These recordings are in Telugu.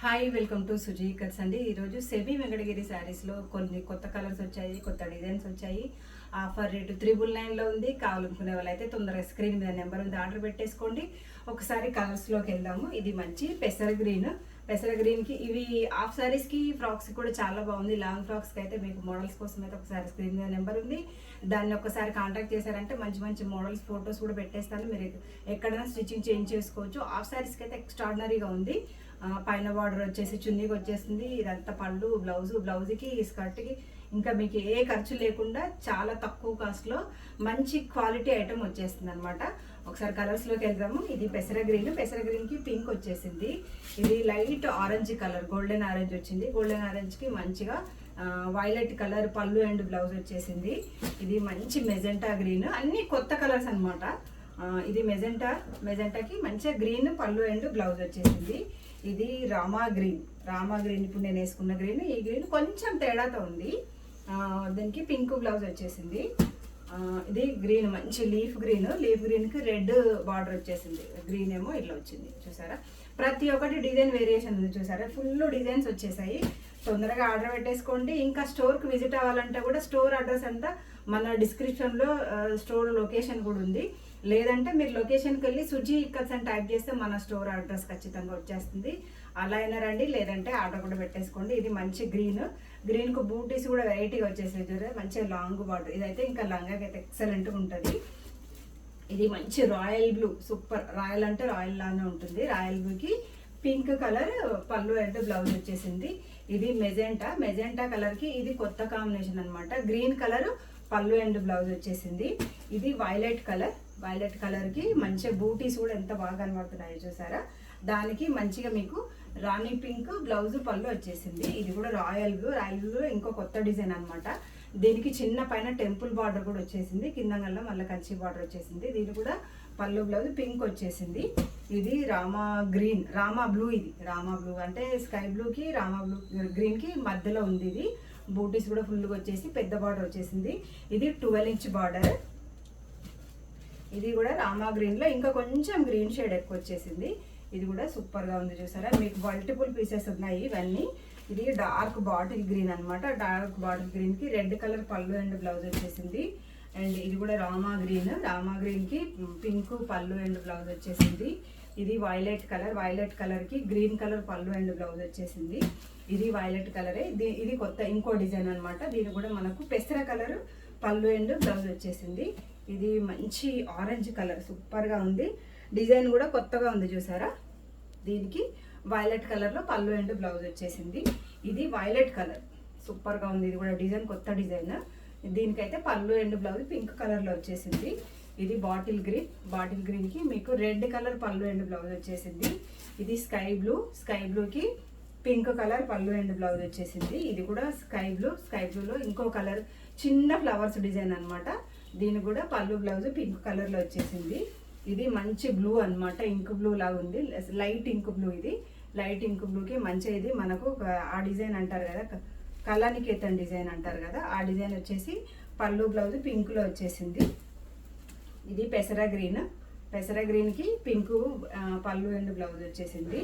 Hi welcome to Suji cuts అండి. ఈరోజు సెమీ వెంకటగిరి శారీస్లో కొన్ని కొత్త కలర్స్ వచ్చాయి, కొత్త డిజైన్స్ వచ్చాయి. ఆఫర్ రేటు 999లో ఉంది. కావాలనుకునే వాళ్ళైతే తొందరగా స్క్రీన్ మీద నెంబర్ ఉంది, ఆర్డర్ పెట్టేసుకోండి. ఒకసారి కలర్స్లోకి వెళ్దాము. ఇది మంచి పెసర గ్రీన్కి ఇవి హాఫ్ శారీస్కి ఫ్రాక్స్కి కూడా చాలా బాగుంది. లాంగ్ ఫ్రాక్స్కి అయితే మీకు మోడల్స్ కోసం అయితే ఒకసారి స్క్రీన్ మీద నెంబర్ ఉంది, దాన్ని ఒకసారి కాంటాక్ట్ చేశారంటే మంచి మంచి మోడల్స్ ఫొటోస్ కూడా పెట్టేస్తాను. మీరు ఎక్కడైనా స్టిచ్చింగ్ చేంజ్ చేసుకోవచ్చు. హాఫ్ శారీస్కి అయితే ఎక్స్ట్రాడినరీగా ఉంది. పైన బార్డర్ వచ్చేసి చున్నీకి వచ్చేసింది. ఇదంతా పళ్ళు, బ్లౌజ్కి స్కర్ట్కి ఇంకా మీకు ఏ ఖర్చు లేకుండా చాలా తక్కువ కాస్ట్లో మంచి క్వాలిటీ ఐటమ్ వచ్చేస్తుంది అనమాట. ఒకసారి కలర్స్లోకి వెళ్దాము. ఇది పెసర గ్రీన్కి పింక్ వచ్చేసింది. ఇది light orange colour, golden orange వచ్చింది. గోల్డెన్ ఆరెంజ్కి మంచిగా వైలెట్ కలర్ పళ్ళు అండ్ బ్లౌజ్ వచ్చేసింది. ఇది మంచి మెజెంటా గ్రీన్, అన్ని కొత్త కలర్స్ అనమాట. ఇది మెజెంటాకి మంచిగా గ్రీన్ పళ్ళు అండ్ బ్లౌజ్ వచ్చేసింది. ఇది రామా గ్రీన్ ఇప్పుడు నేను వేసుకున్న గ్రీన్. ఈ గ్రీన్ కొంచెం తేడాతో ఉంది. దీనికి పింక్ బ్లౌజ్ వచ్చేసింది. ఇది గ్రీన్ మంచి లీఫ్ గ్రీన్కి రెడ్ బార్డర్ వచ్చేసింది. గ్రీన్ ఏమో ఇట్లా వచ్చింది చూసారా. ప్రతి ఒక్కటి డిజైన్ వేరియేషన్ ఉంది చూసారా. ఫుల్ డిజైన్స్ వచ్చేసాయి. తొందరగా ఆర్డర్ పెట్టేసుకోండి. ఇంకా స్టోర్కి విజిట్ అవ్వాలంటే కూడా స్టోర్ అడ్రస్ అంతా మన డిస్క్రిప్షన్లో స్టోర్ లొకేషన్ కూడా ఉంది. లేదంటే మీరు లొకేషన్కి వెళ్ళి సుజీ ఇక్కత్స్ అని టైప్ చేస్తే మన స్టోర్ అడ్రస్ ఖచ్చితంగా వచ్చేస్తుంది. అలా అయినా రండి, లేదంటే ఆర్డర్ కూడా పెట్టేసుకోండి. ఇది మంచి గ్రీన్కు బూటీస్ కూడా వెరైటీగా వచ్చేసాయి చూడండి. మంచిగా లాంగ్ బార్డర్. ఇదైతే ఇంకా లంగాకి అయితే ఎక్సలెంట్గా ఉంటుంది. ఇది మంచి రాయల్ బ్లూ, సూపర్. రాయల్ అంటే రాయల్ లానే ఉంటుంది. రాయల్ బ్లూకి పింక్ కలర్ పళ్ళు అండ్ బ్లౌజ్ వచ్చేసింది. ఇది మెజెంటా కలర్కి ఇది కొత్త కాంబినేషన్ అనమాట. గ్రీన్ కలర్ పళ్ళు అండ్ బ్లౌజ్ వచ్చేసింది. ఇది వైలెట్ కలర్కి మంచిగా బూటీస్ కూడా ఎంత బాగా కనబడుతున్నాయో చూసారా. దానికి మంచిగా మీకు రాణి పింక్ బ్లౌజ్ పళ్ళు వచ్చేసింది. ఇది కూడా రాయల్ బ్లూ ఇంకో కొత్త డిజైన్ అనమాట. దీనికి చిన్న పైన టెంపుల్ బార్డర్ కూడా వచ్చేసింది. కింద గల్లా మళ్ళీ కంచి బార్డర్ వచ్చేసింది. దీని కూడా పళ్ళు బ్లౌజ్ పింక్ వచ్చేసింది. ఇది రామా బ్లూ. ఇది రామా బ్లూ అంటే స్కై బ్లూకి రామా బ్లూ గ్రీన్కి మధ్యలో ఉంది. ఇది బూటీస్ కూడా ఫుల్గా వచ్చేసి పెద్ద బార్డర్ వచ్చేసింది. ఇది 12 ఇంచ్ బార్డర్. ఇది కూడా రామా గ్రీన్లో ఇంకా కొంచెం గ్రీన్ షేడ్ ఎక్కువ వచ్చేసింది. ఇది కూడా సూపర్గా ఉంది చూసారా. మీకు మల్టిపుల్ పీసెస్ ఉన్నాయి ఇవన్నీ. ఇది డార్క్ బాటిల్ గ్రీన్ అనమాట. డార్క్ బాటిల్ గ్రీన్కి రెడ్ కలర్ పళ్ళు అండ్ బ్లౌజ్ వచ్చేసింది. అండ్ ఇది కూడా రామా గ్రీన్కి పింక్ పళ్ళు అండ్ బ్లౌజ్ వచ్చేసింది. ఇది వైలెట్ కలర్కి గ్రీన్ కలర్ పళ్ళు అండ్ బ్లౌజ్ వచ్చేసింది. ఇది వైలెట్ కలరే. ఇది కొత్త ఇంకో డిజైన్ అనమాట. దీని కూడా మనకు పెసర కలర్ పళ్ళు అండ్ బ్లౌజ్ వచ్చేసింది. ఇది మంచి ఆరెంజ్ కలర్, సూపర్గా ఉంది. డిజైన్ కూడా కొత్తగా ఉంది చూసారా. దీనికి వైలెట్ కలర్లో పళ్ళు అండ్ బ్లౌజ్ వచ్చేసింది. ఇది వైలెట్ కలర్, సూపర్గా ఉంది. ఇది కూడా డిజైన్ కొత్త డిజైన్. దీనికైతే పళ్ళు అండ్ బ్లౌజ్ పింక్ కలర్లో వచ్చేసింది. ఇది బాటిల్ గ్రీన్కి మీకు రెడ్ కలర్ పళ్ళు అండ్ బ్లౌజ్ వచ్చేసింది. ఇది స్కై బ్లూకి పింక్ కలర్ పళ్ళు అండ్ బ్లౌజ్ వచ్చేసింది. ఇది కూడా స్కై బ్లూలో ఇంకో కలర్ చిన్న ఫ్లవర్స్ డిజైన్ అనమాట. దీని కూడా పళ్ళు బ్లౌజ్ పింక్ కలర్లో వచ్చేసింది. ఇది మంచి బ్లూ అనమాట, ఇంక్ బ్లూ లాగా ఉంది. Light ink blue. ఇది లైట్ ఇంక్ బ్లూకి మంచి ఇది మనకు ఆ డిజైన్ అంటారు కదా, కళానికేతన్ డిజైన్ అంటారు కదా, ఆ డిజైన్ వచ్చేసి పళ్ళు బ్లౌజ్ పింక్లో వచ్చేసింది. ఇది పెసర గ్రీన్కి పింక్ పళ్ళు అండ్ బ్లౌజ్ వచ్చేసింది.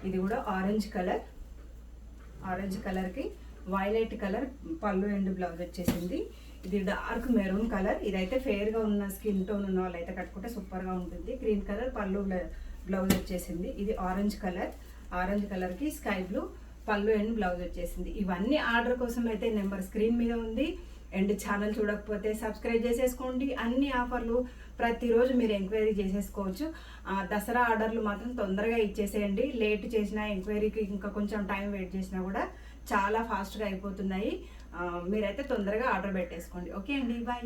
ఇది కూడా ఆరెంజ్ కలర్కి వైలెట్ కలర్ పళ్ళు అండ్ బ్లౌజ్ వచ్చేసింది. ఇది డార్క్ మెరూన్ కలర్. ఇదైతే ఫేర్గా ఉన్న స్కిన్ టోన్ ఉన్న వాళ్ళు అయితే కట్టుకుంటే సూపర్గా ఉంటుంది. గ్రీన్ కలర్ పళ్ళు బ్లౌజ్ వచ్చేసింది. ఇది ఆరెంజ్ కలర్కి స్కై బ్లూ పళ్ళు అండ్ బ్లౌజ్ వచ్చేసింది. ఇవన్నీ ఆర్డర్ కోసం అయితే నెంబర్ స్క్రీన్ మీద ఉంది. అండ్ ఛానల్ చూడకపోతే సబ్స్క్రైబ్ చేసేసుకోండి. అన్ని ఆఫర్లు ప్రతిరోజు మీరు ఎంక్వైరీ చేసేసుకోవచ్చు. దసరా ఆర్డర్లు మాత్రం తొందరగా ఇచ్చేసేయండి. లేట్ చేసినా ఎంక్వైరీకి ఇంకా కొంచెం టైం వెయిట్ చేసినా కూడా చాలా ఫాస్ట్గా అయిపోతున్నాయి. మీరైతే తొందరగా ఆర్డర్ పెట్టేసుకోండి. ఓకే అండి, బాయ్.